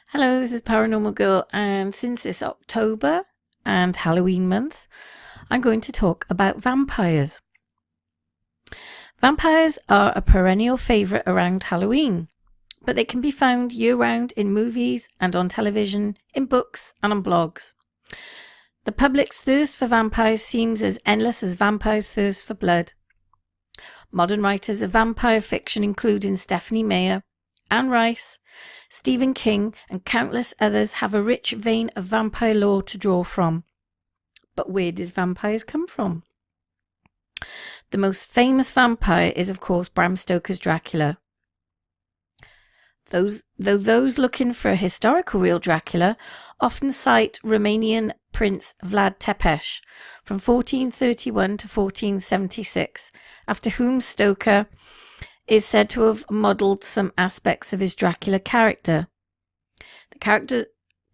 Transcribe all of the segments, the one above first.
Hello, this is Paranormal Girl, and since it's October and Halloween month, I'm going to talk about vampires. Vampires are a perennial favourite around Halloween, but they can be found year-round in movies and on television, in books and on blogs. The public's thirst for vampires seems as endless as vampires' thirst for blood. Modern writers of vampire fiction including Stephanie Meyer, Anne Rice, Stephen King and countless others have a rich vein of vampire lore to draw from. But where does vampires come from? The most famous vampire is of course Bram Stoker's Dracula. Those looking for a historical real Dracula often cite Romanian Prince Vlad Tepes from 1431 to 1476, after whom Stoker is said to have modelled some aspects of his Dracula character. The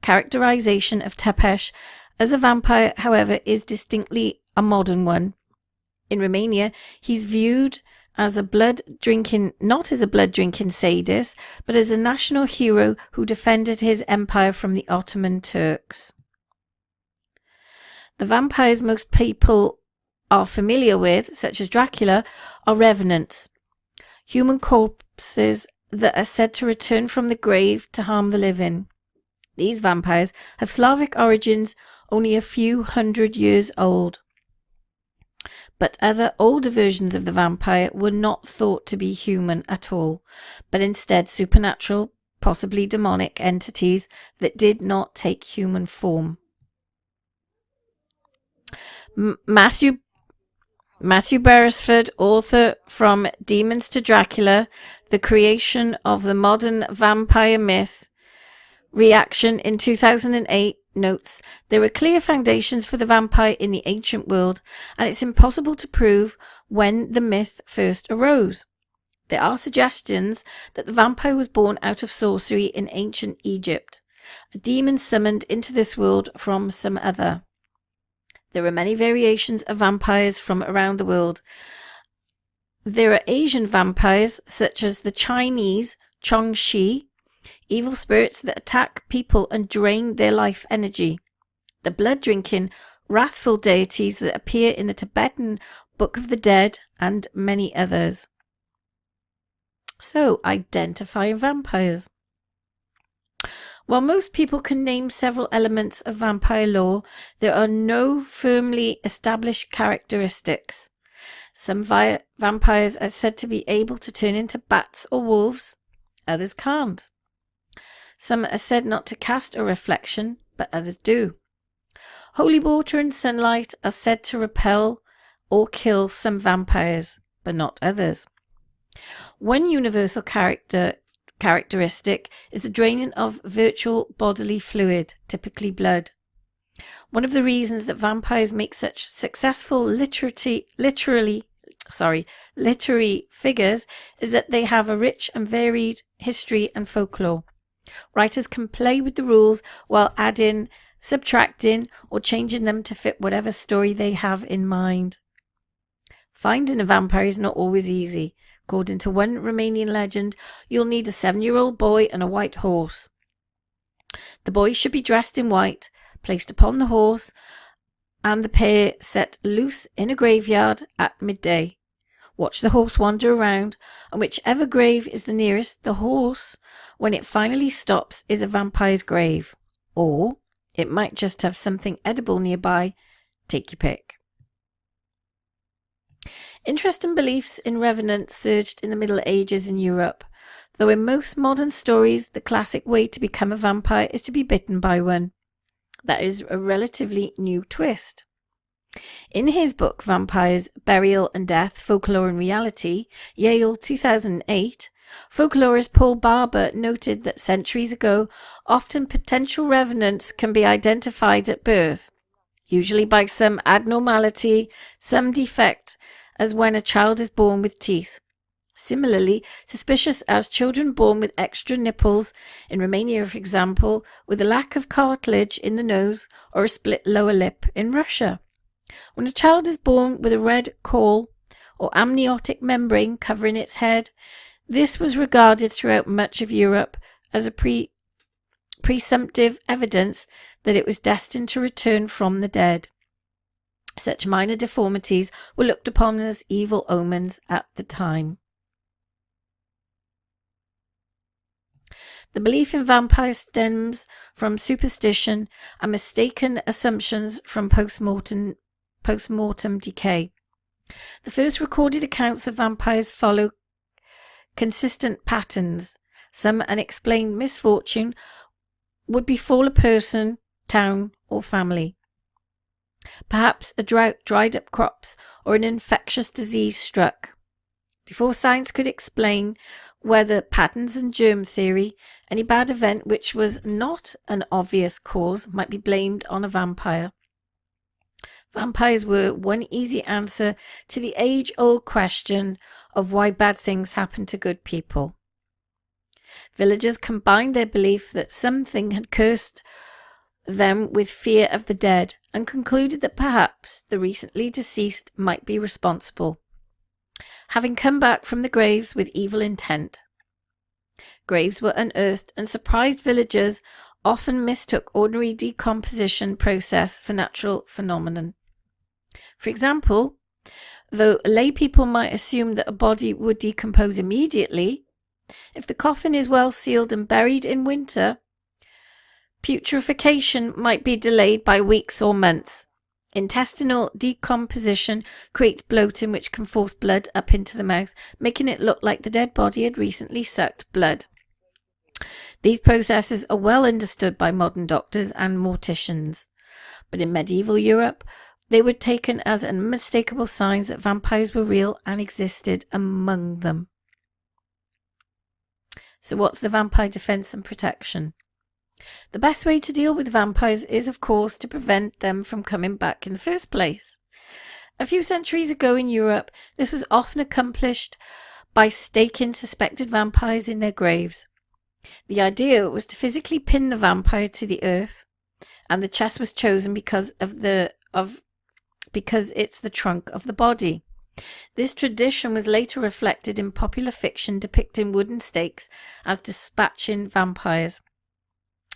characterization of Tepes as a vampire, however, is distinctly a modern one. In Romania, he's viewed as not as a blood-drinking sadist, but as a national hero who defended his empire from the Ottoman Turks. The vampires most people are familiar with, such as Dracula, are revenants, human corpses that are said to return from the grave to harm the living. These vampires have Slavic origins, only a few hundred years old. But other older versions of the vampire were not thought to be human at all, but instead supernatural, possibly demonic entities that did not take human form. Matthew Beresford, author From Demons to Dracula, The Creation of the Modern Vampire Myth, Reaction in 2008, notes, there were clear foundations for the vampire in the ancient world, and it's impossible to prove when the myth first arose. There are suggestions that the vampire was born out of sorcery in ancient Egypt, a demon summoned into this world from some other. There are many variations of vampires from around the world. There are Asian vampires, such as the Chinese Chongshi, evil spirits that attack people and drain their life energy. The blood-drinking, wrathful deities that appear in the Tibetan Book of the Dead, and many others. So, identifying vampires. While most people can name several elements of vampire lore, there are no firmly established characteristics. Some vampires are said to be able to turn into bats or wolves, others can't. Some are said not to cast a reflection, but others do. Holy water and sunlight are said to repel or kill some vampires, but not others. One universal characteristic is the draining of virtual bodily fluid, typically blood. One of the reasons that vampires make such successful literary figures is that they have a rich and varied history and folklore. Writers can play with the rules while adding, subtracting, or changing them to fit whatever story they have in mind. Finding a vampire is not always easy. According to one Romanian legend, you'll need a 7-year-old boy and a white horse. The boy should be dressed in white, placed upon the horse, and the pair set loose in a graveyard at midday. Watch the horse wander around, and whichever grave is the nearest the horse, when it finally stops, is a vampire's grave. Or it might just have something edible nearby. Take your pick. Interest and beliefs in revenants surged in the Middle Ages in Europe, though in most modern stories the classic way to become a vampire is to be bitten by one. That is a relatively new twist. In his book Vampires, Burial and Death, Folklore and Reality, Yale 2008, folklorist Paul Barber noted that centuries ago, often potential revenants can be identified at birth, usually by some abnormality, some defect, as when a child is born with teeth. Similarly, suspicious as children born with extra nipples, in Romania for example, with a lack of cartilage in the nose or a split lower lip in Russia. When a child is born with a red caul or amniotic membrane covering its head, this was regarded throughout much of Europe as a presumptive evidence that it was destined to return from the dead. Such minor deformities were looked upon as evil omens at the time. The belief in vampires stems from superstition and mistaken assumptions from post-mortem decay. The first recorded accounts of vampires follow consistent patterns. Some unexplained misfortune would befall a person, town, or family. Perhaps a drought dried up crops or an infectious disease struck. Before science could explain weather patterns and germ theory, any bad event which was not an obvious cause might be blamed on a vampire. Vampires were one easy answer to the age-old question of why bad things happen to good people. Villagers combined their belief that something had cursed them with fear of the dead and concluded that perhaps the recently deceased might be responsible, having come back from the graves with evil intent. Graves were unearthed and surprised villagers often mistook ordinary decomposition process for natural phenomenon. For example, though lay people might assume that a body would decompose immediately, if the coffin is well sealed and buried in winter, putrefaction might be delayed by weeks or months. Intestinal decomposition creates bloating which can force blood up into the mouth, making it look like the dead body had recently sucked blood. These processes are well understood by modern doctors and morticians, but in medieval Europe, they were taken as unmistakable signs that vampires were real and existed among them. So what's the vampire defense and protection? The best way to deal with vampires is, of course, to prevent them from coming back in the first place. A few centuries ago in Europe, this was often accomplished by staking suspected vampires in their graves. The idea was to physically pin the vampire to the earth, and the chest was chosen because it's the trunk of the body. This tradition was later reflected in popular fiction depicting wooden stakes as dispatching vampires.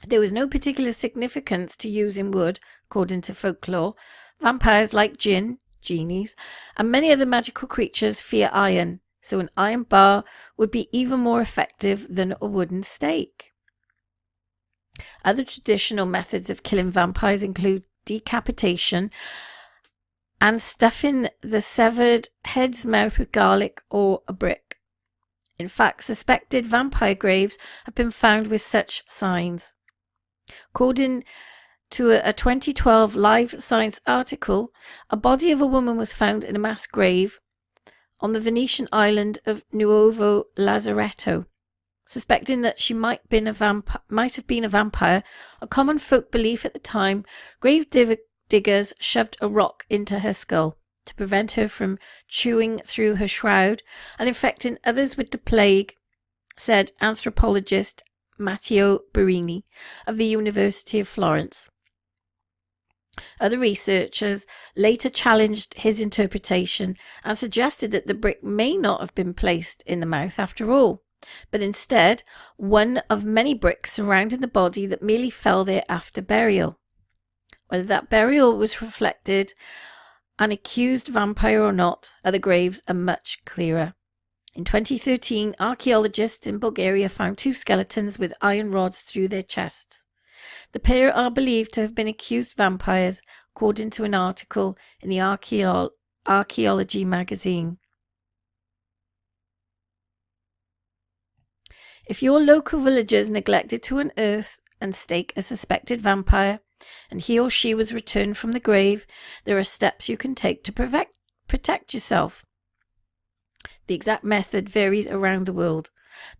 There was no particular significance to using wood, according to folklore. Vampires, like genies, and many other magical creatures fear iron, so an iron bar would be even more effective than a wooden stake. Other traditional methods of killing vampires include decapitation and stuffing the severed head's mouth with garlic or a brick. In fact, suspected vampire graves have been found with such signs. According to a 2012 Live Science article, a body of a woman was found in a mass grave on the Venetian island of Nuovo Lazaretto. Suspecting that she might have been a vampire, a common folk belief at the time, grave diggers shoved a rock into her skull to prevent her from chewing through her shroud and infecting others with the plague, said anthropologist Matteo Barini of the University of Florence. Other researchers later challenged his interpretation and suggested that the brick may not have been placed in the mouth after all, but instead one of many bricks surrounding the body that merely fell there after burial. Whether that burial was reflected an accused vampire or not, other graves are much clearer. In 2013, archaeologists in Bulgaria found two skeletons with iron rods through their chests. The pair are believed to have been accused vampires, according to an article in the Archaeology magazine. If your local villagers neglected to unearth and stake a suspected vampire, and he or she was returned from the grave, there are steps you can take to protect yourself. The exact method varies around the world,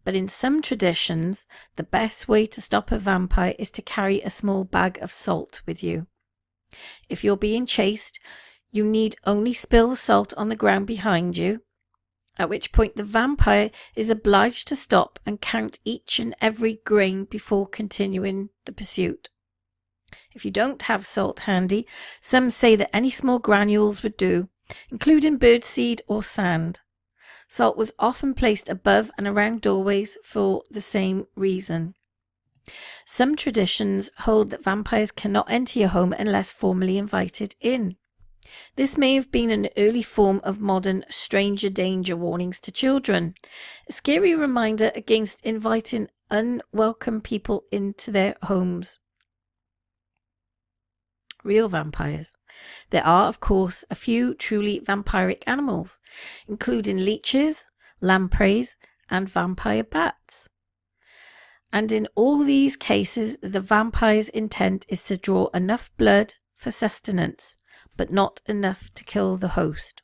but in some traditions, the best way to stop a vampire is to carry a small bag of salt with you. If you're being chased, you need only spill the salt on the ground behind you, at which point the vampire is obliged to stop and count each and every grain before continuing the pursuit. If you don't have salt handy, some say that any small granules would do, including birdseed or sand. Salt was often placed above and around doorways for the same reason. Some traditions hold that vampires cannot enter your home unless formally invited in. This may have been an early form of modern stranger danger warnings to children, a scary reminder against inviting unwelcome people into their homes. Real vampires. There are, of course, a few truly vampiric animals, including leeches, lampreys, and vampire bats. And in all these cases, the vampire's intent is to draw enough blood for sustenance, but not enough to kill the host.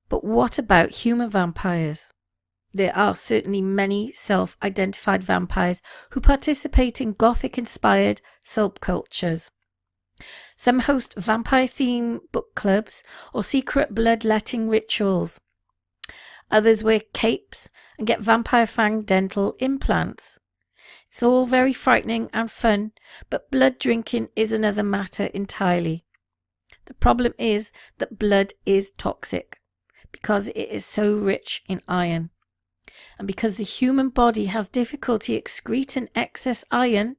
But what about human vampires? There are certainly many self-identified vampires who participate in Gothic-inspired subcultures. Some host vampire-themed book clubs or secret bloodletting rituals. Others wear capes and get vampire fang dental implants. It's all very frightening and fun, but blood drinking is another matter entirely. The problem is that blood is toxic because it is so rich in iron. And because the human body has difficulty excreting excess iron,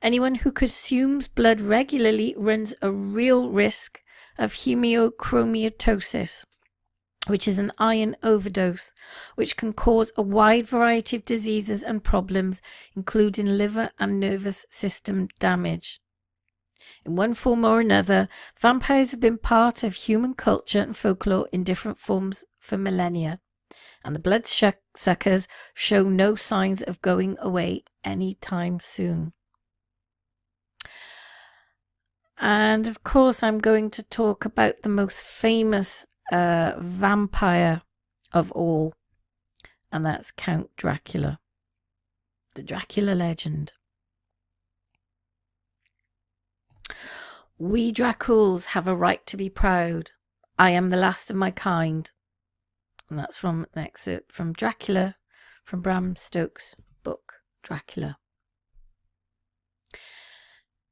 anyone who consumes blood regularly runs a real risk of hemochromatosis, which is an iron overdose, which can cause a wide variety of diseases and problems, including liver and nervous system damage. In one form or another, vampires have been part of human culture and folklore in different forms for millennia, and the bloodsuckers show no signs of going away anytime soon. And of course, I'm going to talk about the most famous vampire of all, and that's Count Dracula, the Dracula legend. We Draculs have a right to be proud. I am the last of my kind. And that's from an excerpt from Dracula, from Bram Stoker's book, Dracula.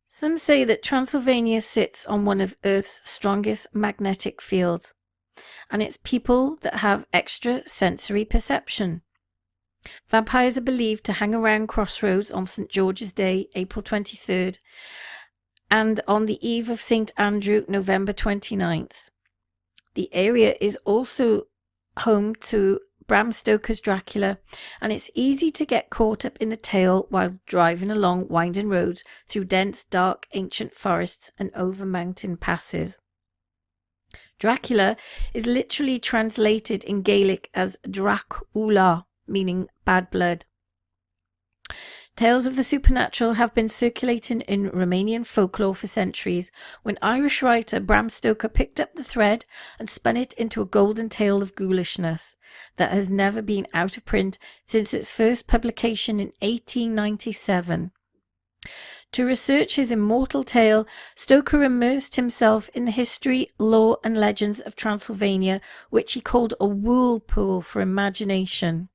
Some say that Transylvania sits on one of Earth's strongest magnetic fields, and it's people that have extra sensory perception. Vampires are believed to hang around crossroads on St. George's Day, April 23rd, and on the eve of St. Andrew, November 29th. The area is also home to Bram Stoker's Dracula, and it's easy to get caught up in the tale while driving along winding roads through dense, dark, ancient forests and over mountain passes. Dracula is literally translated in Gaelic as Dracula, meaning bad blood. Tales of the supernatural have been circulating in Romanian folklore for centuries, when Irish writer Bram Stoker picked up the thread and spun it into a golden tale of ghoulishness that has never been out of print since its first publication in 1897. To research his immortal tale, Stoker immersed himself in the history, lore and legends of Transylvania, which he called a whirlpool for imagination.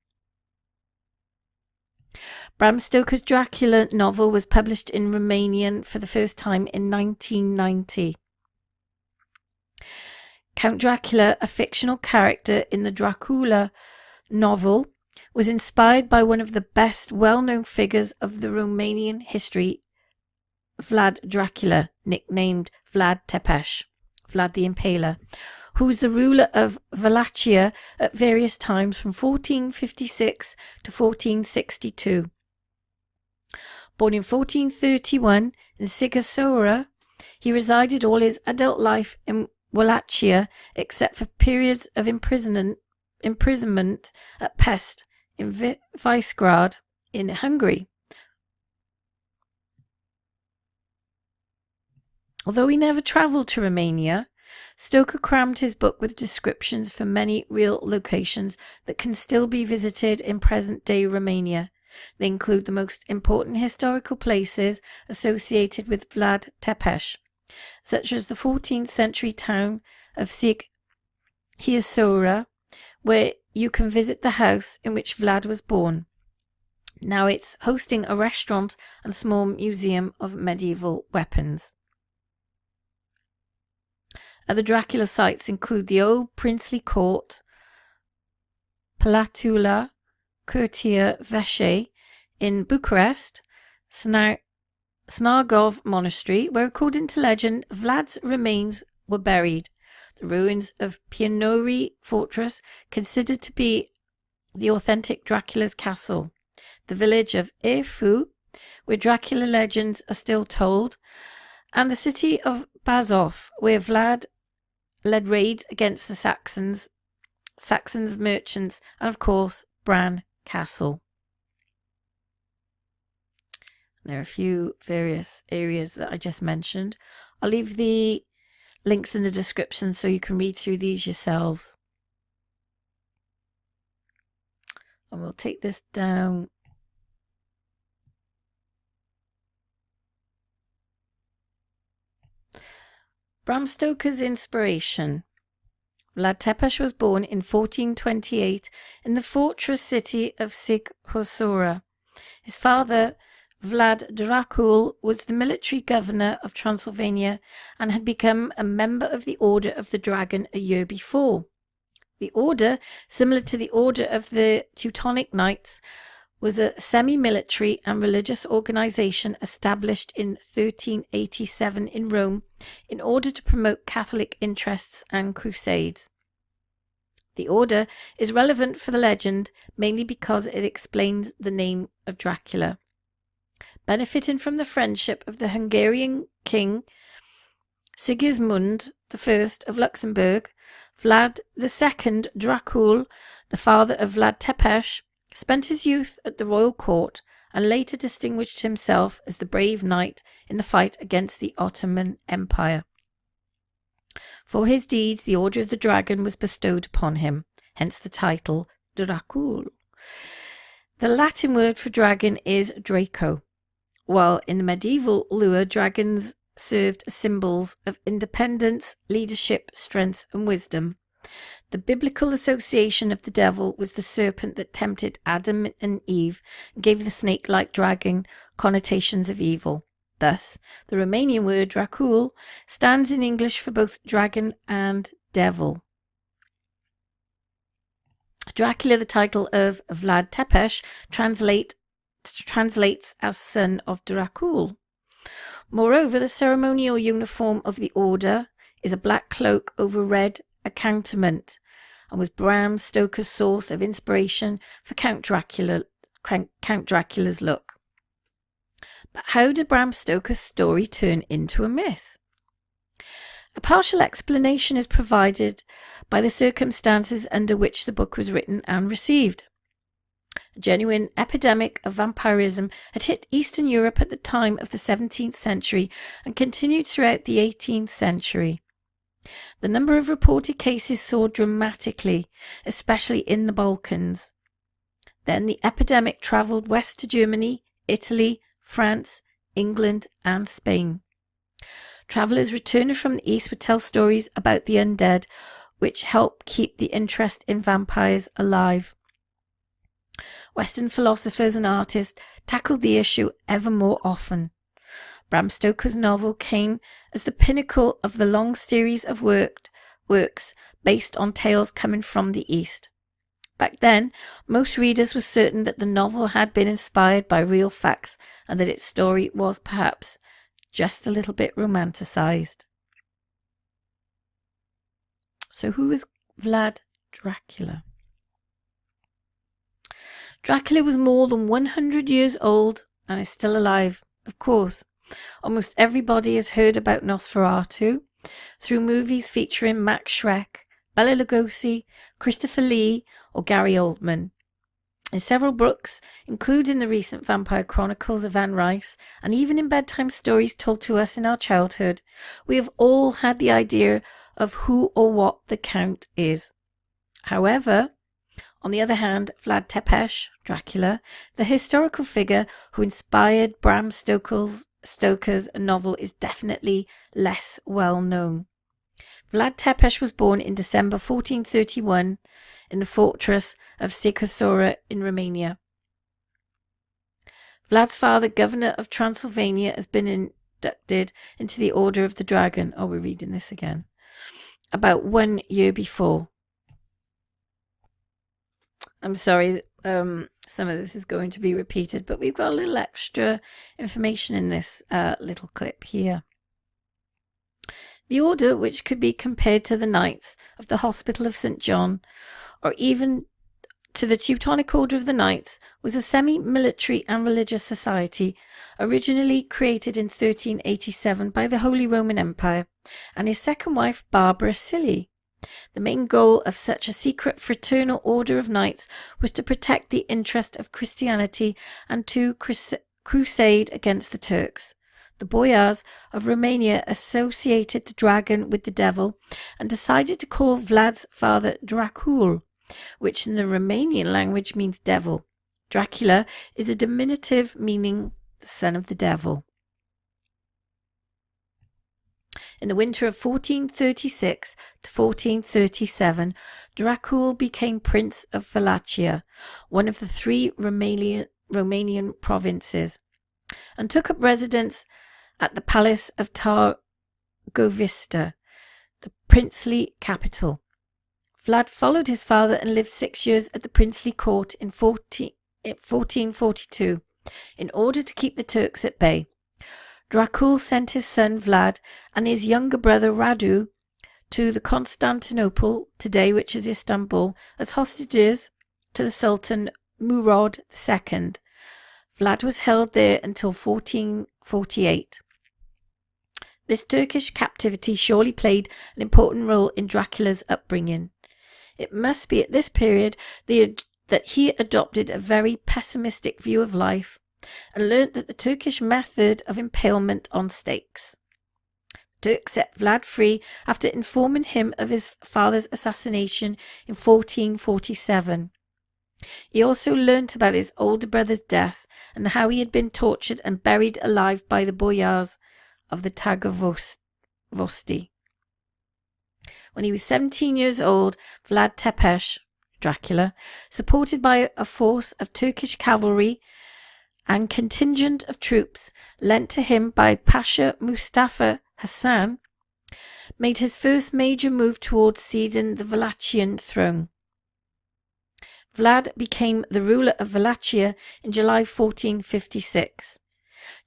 Bram Stoker's Dracula novel was published in Romanian for the first time in 1990. Count Dracula, a fictional character in the Dracula novel, was inspired by one of the best well-known figures of the Romanian history, Vlad Dracula, nicknamed Vlad Tepes, Vlad the Impaler, who was the ruler of Wallachia at various times from 1456 to 1462. Born in 1431 in Sighisoara, he resided all his adult life in Wallachia except for periods of imprisonment at Pest in Visegrad in Hungary. Although he never travelled to Romania, Stoker crammed his book with descriptions for many real locations that can still be visited in present-day Romania. They include the most important historical places associated with Vlad Tepes, such as the 14th century town of Sighisoara, where you can visit the house in which Vlad was born. Now it's hosting a restaurant and small museum of medieval weapons. Other Dracula sites include the old princely court, Palatula, Curtea Veche in Bucharest, Snargov Monastery, where, according to legend, Vlad's remains were buried. The ruins of Pianori Fortress, considered to be the authentic Dracula's castle. The village of Efu, where Dracula legends are still told, and the city of Bazov, where Vlad led raids against the Saxons, merchants, and of course Bran Castle. There are a few various areas that I just mentioned. I'll leave the links in the description so you can read through these yourselves. And we'll take this down. Bram Stoker's inspiration. Vlad Tepes was born in 1428 in the fortress city of Sighisoara. His father, Vlad Dracul, was the military governor of Transylvania and had become a member of the Order of the Dragon a year before. The order, similar to the Order of the Teutonic Knights, was a semi-military and religious organization established in 1387 in Rome in order to promote Catholic interests and crusades. The order is relevant for the legend mainly because it explains the name of Dracula. Benefiting from the friendship of the Hungarian king Sigismund I of Luxembourg, Vlad II Dracul, the father of Vlad Tepes, spent his youth at the royal court and later distinguished himself as the brave knight in the fight against the Ottoman Empire. For his deeds, the Order of the Dragon was bestowed upon him, hence the title Dracul. The Latin word for dragon is Draco, while in the medieval lore, dragons served as symbols of independence, leadership, strength, and wisdom. The biblical association of the devil was the serpent that tempted Adam and Eve and gave the snake-like dragon connotations of evil. Thus, the Romanian word Dracul stands in English for both dragon and devil. Dracula, the title of Vlad Tepes, translates as son of Dracul. Moreover, the ceremonial uniform of the order is a black cloak over red accoutrement, and was Bram Stoker's source of inspiration for Count Dracula's look. But how did Bram Stoker's story turn into a myth? A partial explanation is provided by the circumstances under which the book was written and received. A genuine epidemic of vampirism had hit Eastern Europe at the time of the 17th century and continued throughout the 18th century. The number of reported cases soared dramatically, especially in the Balkans. Then the epidemic travelled west to Germany, Italy, France, England, and Spain. Travellers returning from the east would tell stories about the undead, which helped keep the interest in vampires alive. Western philosophers and artists tackled the issue ever more often. Bram Stoker's novel came as the pinnacle of the long series of works based on tales coming from the East. Back then, most readers were certain that the novel had been inspired by real facts and that its story was perhaps just a little bit romanticized. So who is Vlad Dracula? Dracula was more than 100 years old and is still alive, of course. Almost everybody has heard about Nosferatu through movies featuring Max Schreck, Bela Lugosi, Christopher Lee, or Gary Oldman. In several books, including the recent Vampire Chronicles of Anne Rice, and even in bedtime stories told to us in our childhood, we have all had the idea of who or what the Count is. However, on the other hand, Vlad Tepes, Dracula, the historical figure who inspired Bram Stoker's novel, is definitely less well known. Vlad Tepes was born in December 1431 in the fortress of Sighisoara in Romania. Vlad's father, governor of Transylvania, has been inducted into the Order of the Dragon. Oh, we're reading this again. About 1 year before. I'm sorry, some of this is going to be repeated, but we've got a little extra information in this little clip here. The order, which could be compared to the Knights of the Hospital of St. John, or even to the Teutonic Order of the Knights, was a semi-military and religious society originally created in 1387 by the Holy Roman Empire and his second wife Barbara Cilli. The main goal of such a secret fraternal order of knights was to protect the interest of Christianity and to crusade against the Turks. The boyars of Romania associated the dragon with the devil and decided to call Vlad's father Dracul, which in the Romanian language means devil. Dracula is a diminutive meaning the son of the devil. In the winter of 1436 to 1437, Dracul became Prince of Wallachia, one of the three Romanian provinces, and took up residence at the Palace of Târgovista, the princely capital. Vlad followed his father and lived 6 years at the princely court in 1442 in order to keep the Turks at bay. Dracul sent his son Vlad and his younger brother Radu to the Constantinople, today which is Istanbul, as hostages to the Sultan Murad II. Vlad was held there until 1448. This Turkish captivity surely played an important role in Dracula's upbringing. It must be at this period that he adopted a very pessimistic view of life and learnt that the Turkish method of impalement on stakes. The Turk set Vlad free after informing him of his father's assassination in 1447. He also learnt about his older brother's death and how he had been tortured and buried alive by the boyars of the Târgovisti. When he was 17 years old, Vlad Tepes, Dracula, supported by a force of Turkish cavalry and contingent of troops lent to him by Pasha Mustafa Hassan, made his first major move towards seizing the Wallachian throne. Vlad became the ruler of Wallachia in July 1456.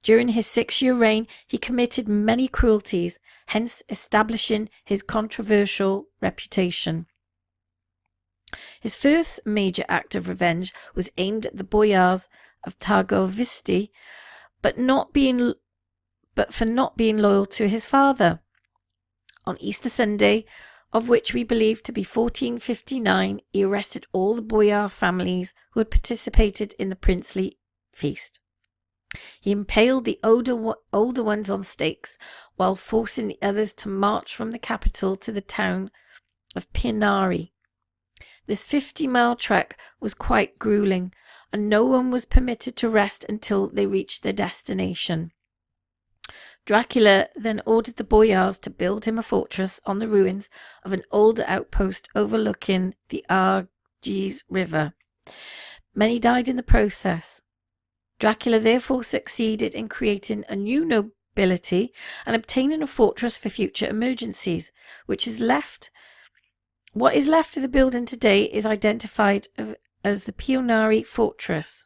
During his 6-year reign, he committed many cruelties, hence establishing his controversial reputation. His first major act of revenge was aimed at the boyars of Târgovisti, but for not being loyal to his father. On Easter Sunday, of which we believe to be 1459, he arrested all the boyar families who had participated in the princely feast. He impaled the older ones on stakes, while forcing the others to march from the capital to the town of Pianari. This 50-mile trek was quite grueling, and no one was permitted to rest until they reached their destination. Dracula then ordered the boyars to build him a fortress on the ruins of an old outpost overlooking the Argeș River. Many died in the process. Dracula therefore succeeded in creating a new nobility and obtaining a fortress for future emergencies, what is left of the building today is identified as the Pianari Fortress.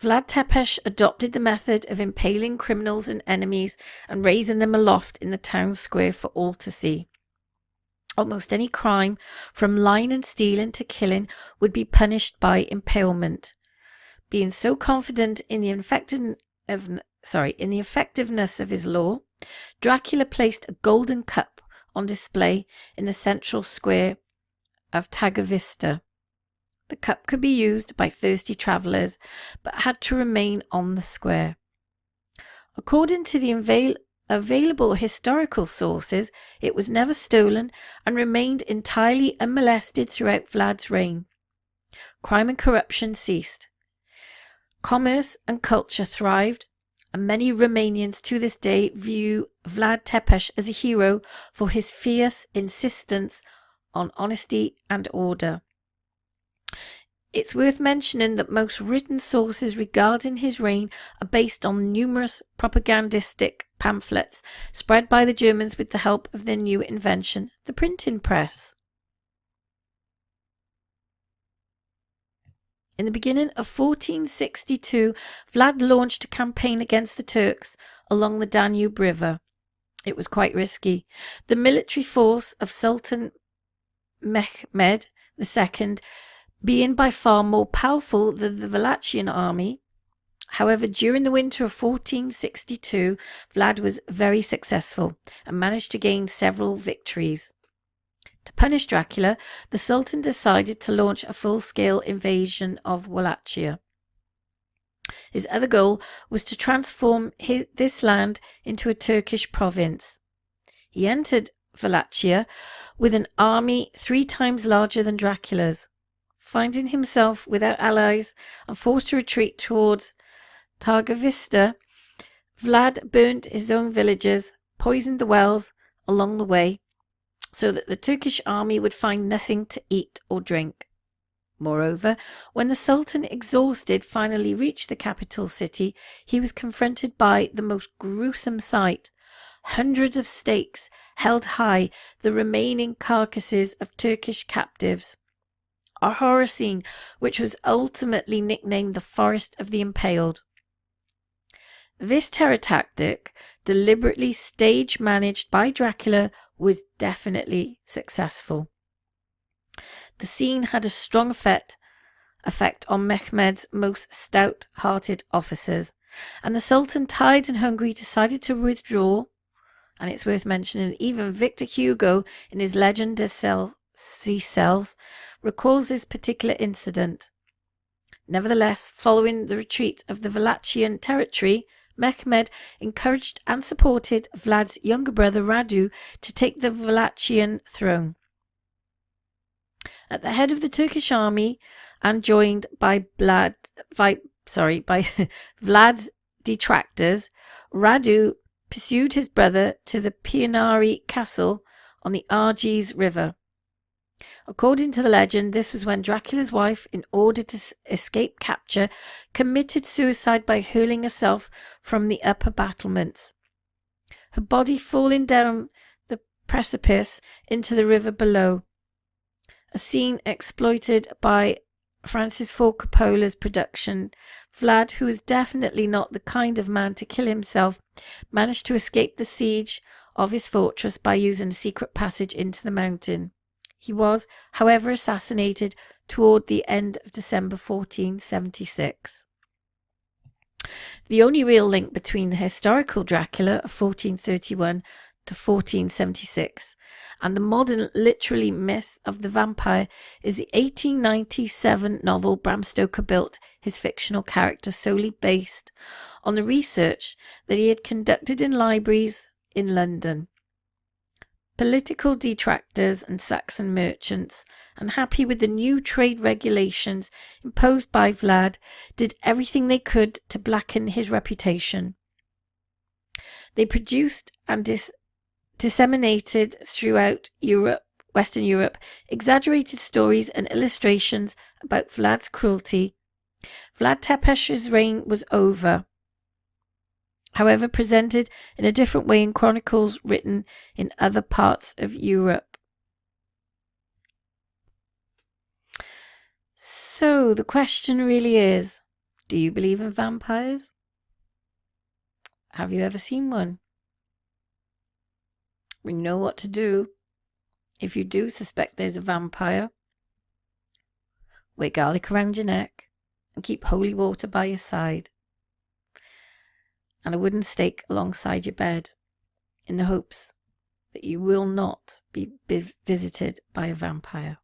Vlad Tepes adopted the method of impaling criminals and enemies and raising them aloft in the town square for all to see. Almost any crime, from lying and stealing to killing, would be punished by impalement. Being so confident in the effectiveness of his law, Dracula placed a golden cup on display in the central square of Târgovista. The cup could be used by thirsty travellers, but had to remain on the square. According to the available historical sources, it was never stolen and remained entirely unmolested throughout Vlad's reign. Crime and corruption ceased. Commerce and culture thrived, and many Romanians to this day view Vlad Tepes as a hero for his fierce insistence on honesty and order. It's worth mentioning that most written sources regarding his reign are based on numerous propagandistic pamphlets spread by the Germans with the help of their new invention, the printing press. In the beginning of 1462, Vlad launched a campaign against the Turks along the Danube River. It was quite risky. The military force of Sultan Mehmed II being by far more powerful than the Wallachian army. However, during the winter of 1462, Vlad was very successful and managed to gain several victories. To punish Dracula, the Sultan decided to launch a full-scale invasion of Wallachia. His other goal was to transform this land into a Turkish province. He entered Wallachia with an army 3 times larger than Dracula's. Finding himself without allies and forced to retreat towards Targovista, Vlad burnt his own villages, poisoned the wells along the way, so that the Turkish army would find nothing to eat or drink. Moreover, when the Sultan, exhausted, finally reached the capital city, he was confronted by the most gruesome sight. Hundreds of stakes held high the remaining carcasses of Turkish captives. A horror scene which was ultimately nicknamed the Forest of the Impaled. This terror tactic, deliberately stage-managed by Dracula, was definitely successful. The scene had a strong effect on Mehmed's most stout-hearted officers, and the Sultan, tired and hungry, decided to withdraw. And it's worth mentioning, even Victor Hugo, in his Legend des Cells, recalls this particular incident. Nevertheless, following the retreat of the Wallachian territory, Mehmed encouraged and supported Vlad's younger brother Radu to take the Wallachian throne. At the head of the Turkish army and joined by Vlad's detractors, Radu pursued his brother to the Pianari castle on the Argees River. According to the legend, this was when Dracula's wife, in order to escape capture, committed suicide by hurling herself from the upper battlements, her body falling down the precipice into the river below. A scene exploited by Francis Ford Coppola's production. Vlad, who was definitely not the kind of man to kill himself, managed to escape the siege of his fortress by using a secret passage into the mountain. He was, however, assassinated toward the end of December 1476. The only real link between the historical Dracula of 1431 to 1476 and the modern literary myth of the vampire is the 1897 novel Bram Stoker built his fictional character solely based on the research that he had conducted in libraries in London. Political detractors and Saxon merchants, unhappy with the new trade regulations imposed by Vlad, did everything they could to blacken his reputation. They produced and disseminated throughout Western Europe, exaggerated stories and illustrations about Vlad's cruelty. Vlad Tepesh's reign was over, however, presented in a different way in chronicles written in other parts of Europe. So the question really is, do you believe in vampires? Have you ever seen one? We know what to do if you do suspect there's a vampire. Wear garlic around your neck and keep holy water by your side and a wooden stake alongside your bed in the hopes that you will not be visited by a vampire.